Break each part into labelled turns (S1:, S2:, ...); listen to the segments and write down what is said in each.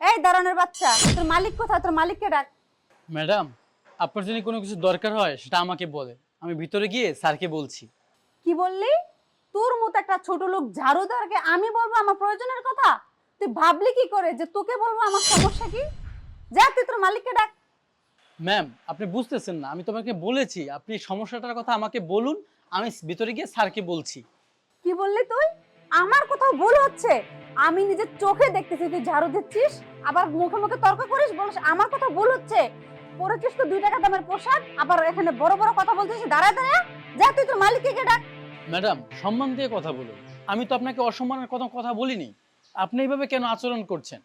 S1: এই দারোয়ানের বাচ্চা, তোর মালিক কোথায়? তোর মালিককে ডাক।
S2: ম্যাডাম, আপনার যদি কোনো কিছু দরকার হয় সেটা আমাকে বলে, আমি ভিতরে গিয়ে স্যারকে বলছি।
S1: কি বললি? তোর মতো একটা ছোট লোক ঝাড়ুদারকে আমি বলবো আমার প্রয়োজনের কথা? তুই ভাবলি কি করে যে তোকে বলবো আমার সমস্যা কি? যা তুই তোর মালিককে ডাক।
S2: ম্যাম, আপনি বুঝতেছেন না, আমি তোমাকে বলেছি আপনি সমস্যাটার কথা আমাকে বলুন, আমি ভিতরে গিয়ে স্যারকে বলছি।
S1: কি বললি তুই? আমার কোথাও ভুল হচ্ছে? আমি নিজের চোখে দেখতেছি তুই ঝাড়ু দিচ্ছিস, আবার মুখে মুখে তর্ক করিস, বলিস আমার কোথাও ভুল হচ্ছে। পরেছিস তো 2 টাকা দামের পোশাক, আবার এখানে বড় বড় কথা বলছিস দাঁড়ায় দাঁড়ায়। যা তুই তোর মালিককে গিয়ে ডাক।
S2: ম্যাডাম, সম্মান দিয়ে কথা বলুন, আমি তো আপনাকে অসম্মানের কথা কথা বলিনি। আপনি এইভাবে কেন আচরণ করছেন?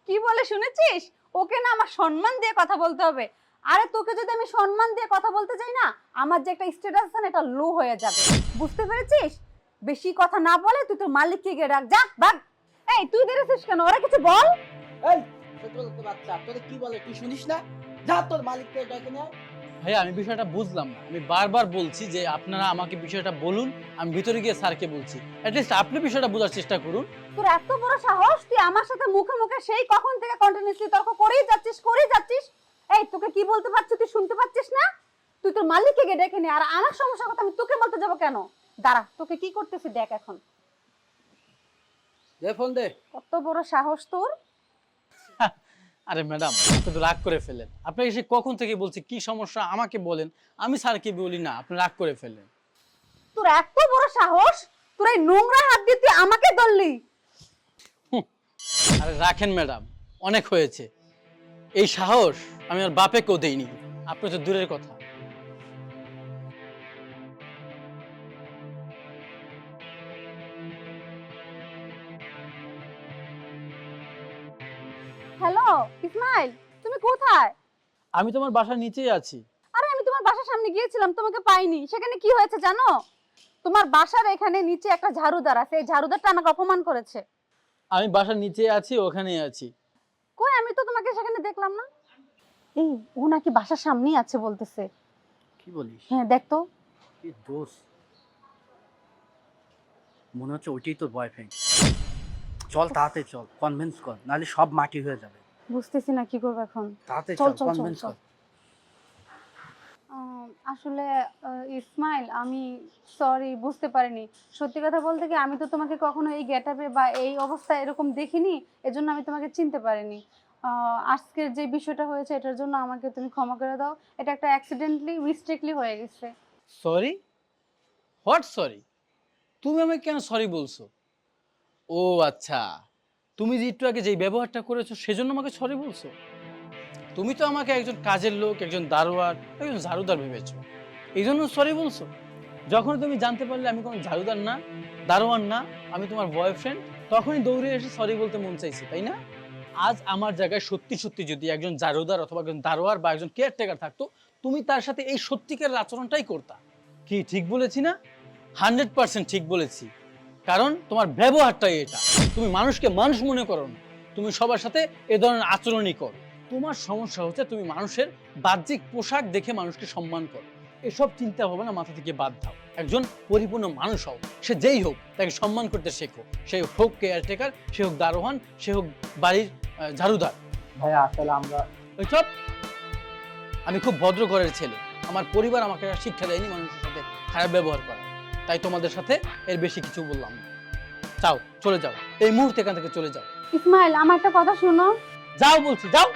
S1: কি বলে শুনেছিস? ওকে না আমার সম্মান দিয়ে কথা বলতে হবে। আরে তোকে যদি আমি সম্মান দিয়ে কথা বলতে যাই না, আমার যে একটা স্ট্যাটাস আছে না, এটা লো হয়ে যাবে। বুঝতে পেরেছিস? বেশি কথা না বলে তুই তোর মালিককে গিয়ে ডাক, যা ভাগ। এই তুই বেরোছিস কেন? ওরা কিছু বল।
S3: এই ছোট লোক বাচ্চা, তোরে কি বলে তুই শুনিস না? যা তোর মালিককে ডেকে নিয়ে আয়।
S2: ভাইয়া, আমি বিষয়টা বুঝলাম না, আমি বারবার বলছি যে আপনারা আমাকে বিষয়টা বলুন, আমি ভিতরে গিয়ে স্যারকে বলছি। অ্যাটলিস্ট আপনি বিষয়টা বোঝার চেষ্টা করুন।
S1: তোর এত বড় সাহস, তুই আমার সাথে মুখে মুখে সেই কখন থেকে কন্টিনিউয়াসলি তর্ক করেই যাচ্ছিস। এই তোকে কি বলতে পারছিস তুই শুনতে পাচ্ছিস না? তুই তোর মালিককে গিয়ে ডেকে নে, আর আমার সমস্যার কথা আমি তোকে বলতে যাব কেন? দাঁড়া, তোকে কি করতেছি দেখ এখন।
S3: দে ফোন দে।
S1: কত বড় সাহস তোর!
S2: আরে ম্যাডাম, আপনি তো রাগ করে ফেলেন। আপনি এসে কখন থেকে বলছি কি সমস্যা আমাকে বলেন, আমি স্যারকে বলি না, আপনি রাগ করে ফেলেন।
S1: তোর এত বড় সাহস, তোর এই নোংরা হাত দিয়ে তুই আমাকে ধরলি?
S2: আরে রাখেন ম্যাডাম, অনেক হয়েছে। এই সাহস আমি আর বাপেকেও দেইনি, আপনি তো দূরের কথা।
S1: হ্যালো ইসমাইল, তুমি কোথায়?
S2: আমি তোমার বাসার নিচেই আছি।
S1: আরে আমি তোমার বাসার সামনে গিয়েছিলাম, তোমাকে পাইনি। সেখানে কি হয়েছে জানো? তোমার বাসার এখানে নিচে একটা ঝাড়ুদার আছে, এই ঝাড়ুদারটা আমাকে অপমান করেছে।
S2: আমি বাসার নিচেই আছি, ওখানেই আছি।
S1: কই, আমি তো তোমাকে সেখানে দেখলাম না। এই ও নাকি বাসার সামনেই আছে বলতেছে।
S3: কি বলিস?
S1: হ্যাঁ দেখ তো।
S3: কি দোষ, মনে হচ্ছে ওইটাই তোর বয়ফ্রেন্ড। চল তাড়াতাড়ি চল, কনভিন্স কর, নাহলে সব মাটি হয়ে যাবে।
S1: বুঝতেছি না কি করবো এখন।
S3: তাড়াতাড়ি
S1: চল,
S3: চল,
S1: চল, চল,
S3: কনভিন্স
S1: চল।
S3: কর।
S1: আসলে ইসমাইল, আমি সরি, বুঝতে পারিনি। সত্যি কথা বলতে কি, আমি তো তোমাকে কখনো এই গেটআপে বা এই অবস্থায় এরকম দেখিনি, এজন্য আমি তোমাকে চিনতে পারিনি। আজকের যে বিষয়টা হয়েছে এটার জন্য আমাকে তুমি ক্ষমা করে দাও। এটা একটা অ্যাক্সিডেন্টলি মিস্টেকলি হয়ে গেছে।
S2: সরি? What sorry? তুমি আমাকে কেন সরি বলছো? ও আচ্ছা, তুমি যে একটু আগে যেই ব্যবহারটা করেছো সেজন্য আমাকে সরি বলছো? তুমি তো আমাকে একজন কাজের লোক, একজন দারোয়ান, একজন ঝাড়ুদার ভেবেছো, এই জন্য সরি বলছো। যখন তুমি জানতে পারলে আমি কোনো ঝাড়ুদার না, দারোয়ান না, আমি তোমার বয়ফ্রেন্ড, তখনই দৌড়ে এসে সরি বলতে মন চাইছে, তাই না? আজ আমার জায়গায় সত্যি সত্যি যদি একজন ঝাড়ুদার অথবা একজন দারোয়ার বা একজন কেয়ারটেকার থাকতো, তুমি তার সাথে এই সত্যিকারের আচরণটাই করতা। কি ঠিক বলেছি না? 100% ঠিক বলেছি। কারণ তোমার ব্যবহারটাই এটা। তুমি মানুষকে মানুষ মনে করো না, তুমি সবার সাথে এ ধরনের আচরণই করো। তোমার সমস্যা হচ্ছে তুমি মানুষের বাহ্যিক পোশাক দেখে মানুষকে সম্মান করো। এসব চিন্তা ভাবনা মাথা থেকে বাদ দাও। একজন পরিপূর্ণ মানুষ হও, সে যেই হোক তাকে সম্মান করতে শেখো। সে হোক কেয়ারটেকার, সে হোক দারোয়ান, সে হোক বাড়ির ঝাড়ুদার।
S3: ভাইয়া আসলে আমরা
S2: ওই সব, আমি খুব ভদ্র ঘরের ছেলে, আমার পরিবার আমাকে আর শিক্ষা দেয়নি মানুষের সাথে খারাপ ব্যবহার করা, তাই তোমাদের সাথে এর বেশি কিছু বললাম না। যাও, চলে যাও, এই মুহূর্তে এখান থেকে চলে যাও।
S1: ইসমাইল, আমার একটা কথা শোনো।
S2: যাও বলছি, যাও।